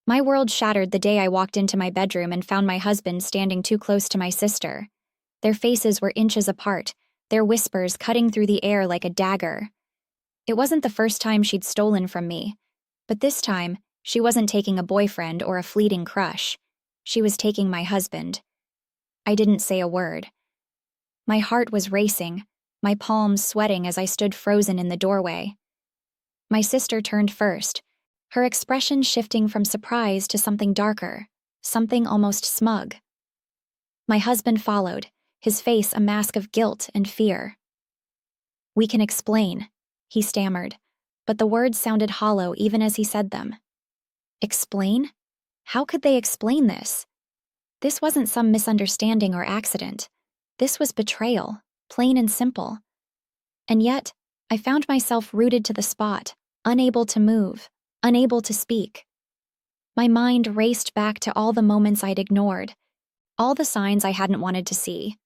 My world shattered the day I walked into my bedroom and found my husband standing too close to my sister. Their faces were inches apart, their whispers cutting through the air like a dagger. It wasn't the first time she'd stolen from me, but this time, she wasn't taking a boyfriend or a fleeting crush. She was taking my husband. I didn't say a word. My heart was racing, my palms sweating as I stood frozen in the doorway. My sister turned first, her expression shifting from surprise to something darker, something almost smug. My husband followed, his face a mask of guilt and fear. "We can explain," he stammered, but the words sounded hollow even as he said them. Explain? How could they explain this? This wasn't some misunderstanding or accident. This was betrayal, plain and simple. And yet, I found myself rooted to the spot, unable to move, unable to speak. My mind raced back to all the moments I'd ignored, all the signs I hadn't wanted to see.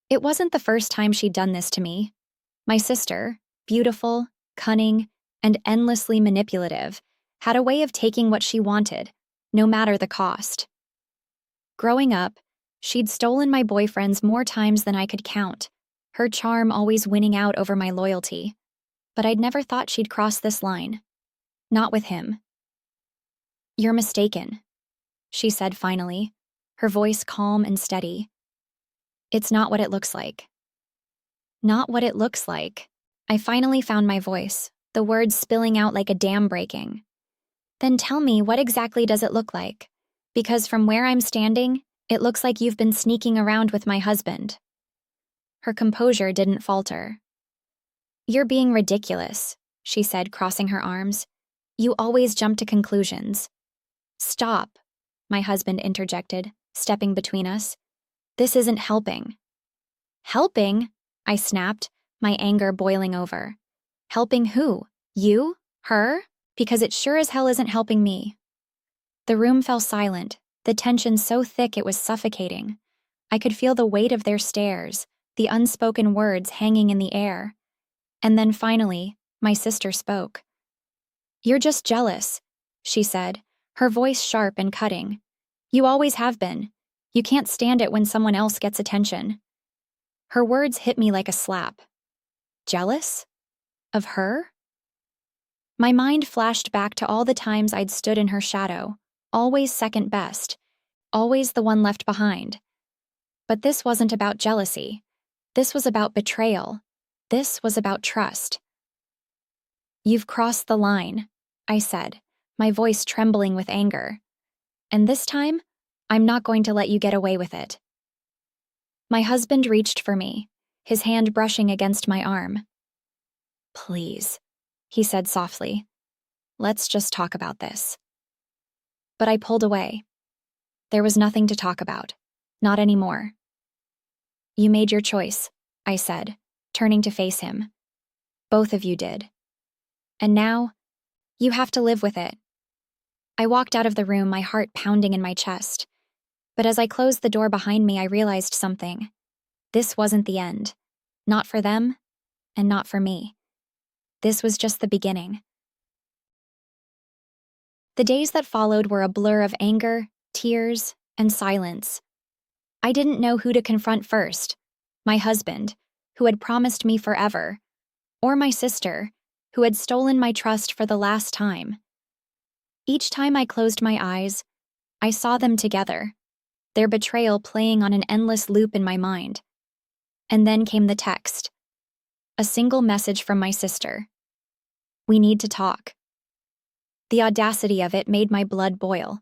It wasn't the first time she'd done this to me. My sister, beautiful, cunning, and endlessly manipulative, had a way of taking what she wanted, no matter the cost. Growing up, she'd stolen my boyfriends more times than I could count, her charm always winning out over my loyalty. But I'd never thought she'd cross this line. Not with him. "You're mistaken," she said finally, her voice calm and steady. "It's not what it looks like." Not what it looks like. I finally found my voice, the words spilling out like a dam breaking. "Then tell me, what exactly does it look like? Because from where I'm standing, it looks like you've been sneaking around with my husband." Her composure didn't falter. "You're being ridiculous," she said, crossing her arms. "You always jump to conclusions." "Stop," my husband interjected, stepping between us. "This isn't helping." "Helping?" I snapped, my anger boiling over. "Helping who? You? Her? Because it sure as hell isn't helping me." The room fell silent, the tension so thick it was suffocating. I could feel the weight of their stares, the unspoken words hanging in the air. And then finally, my sister spoke. "You're just jealous," she said, her voice sharp and cutting. "You always have been. You can't stand it when someone else gets attention." Her words hit me like a slap. Jealous? Of her? My mind flashed back to all the times I'd stood in her shadow, always second best, always the one left behind. But this wasn't about jealousy. This was about betrayal. This was about trust. "You've crossed the line," I said, my voice trembling with anger. "And this time, I'm not going to let you get away with it." My husband reached for me, his hand brushing against my arm. "Please," he said softly. "Let's just talk about this." But I pulled away. There was nothing to talk about. Not anymore. "You made your choice," I said, turning to face him. "Both of you did. And now, you have to live with it." I walked out of the room, my heart pounding in my chest. But as I closed the door behind me, I realized something. This wasn't the end. Not for them, and not for me. This was just the beginning. The days that followed were a blur of anger, tears, and silence. I didn't know who to confront first. My husband, who had promised me forever, or my sister, who had stolen my trust for the last time. Each time I closed my eyes, I saw them together, their betrayal playing on an endless loop in my mind. And then came the text. A single message from my sister. "We need to talk." The audacity of it made my blood boil.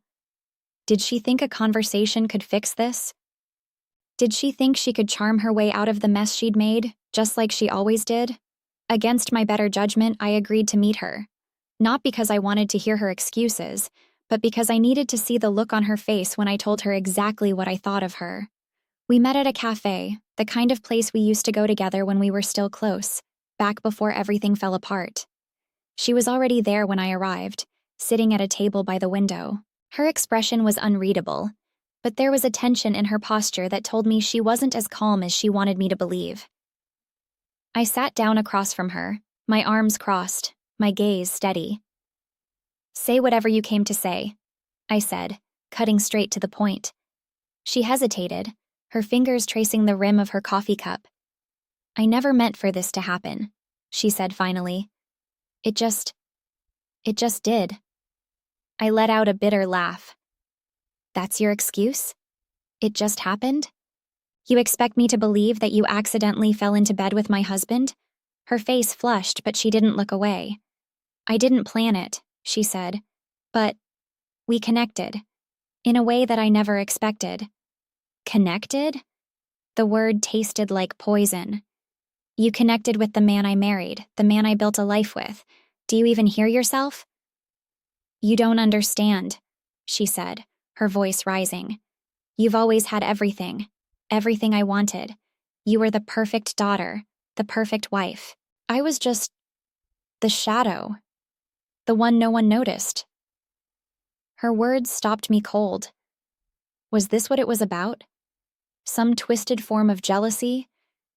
Did she think a conversation could fix this? Did she think she could charm her way out of the mess she'd made, just like she always did? Against my better judgment, I agreed to meet her. Not because I wanted to hear her excuses, but because I needed to see the look on her face when I told her exactly what I thought of her. We met at a cafe, the kind of place we used to go together when we were still close, back before everything fell apart. She was already there when I arrived, sitting at a table by the window. Her expression was unreadable, but there was a tension in her posture that told me she wasn't as calm as she wanted me to believe. I sat down across from her, my arms crossed, my gaze steady. "Say whatever you came to say," I said, cutting straight to the point. She hesitated, her fingers tracing the rim of her coffee cup. I never meant for this to happen, she said finally. It just did. I let out a bitter laugh. That's your excuse? It just happened? You expect me to believe that you accidentally fell into bed with my husband? Her face flushed, but she didn't look away. I didn't plan it, she said. But we connected. In a way that I never expected. Connected? The word tasted like poison. You connected with the man I married, the man I built a life with. Do you even hear yourself? You don't understand, she said, her voice rising. You've always had everything I wanted. You were the perfect daughter, the perfect wife. I was just the shadow, the one no one noticed. Her words stopped me cold. Was this what it was about? Some twisted form of jealousy?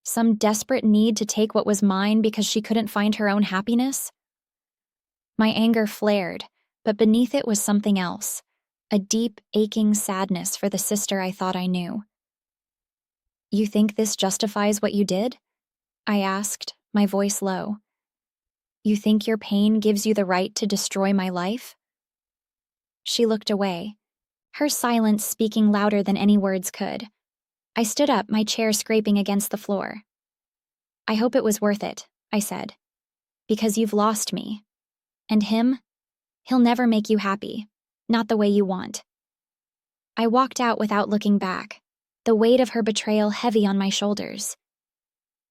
Some desperate need to take what was mine because she couldn't find her own happiness? My anger flared, but beneath it was something else, a deep, aching sadness for the sister I thought I knew. You think this justifies what you did? I asked, my voice low. You think your pain gives you the right to destroy my life? She looked away, her silence speaking louder than any words could. I stood up, my chair scraping against the floor. I hope it was worth it, I said. Because you've lost me. And him? He'll never make you happy. Not the way you want. I walked out without looking back, the weight of her betrayal heavy on my shoulders.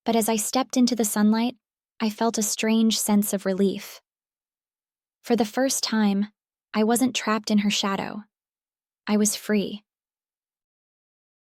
But as I stepped into the sunlight, I felt a strange sense of relief. For the first time, I wasn't trapped in her shadow. I was free.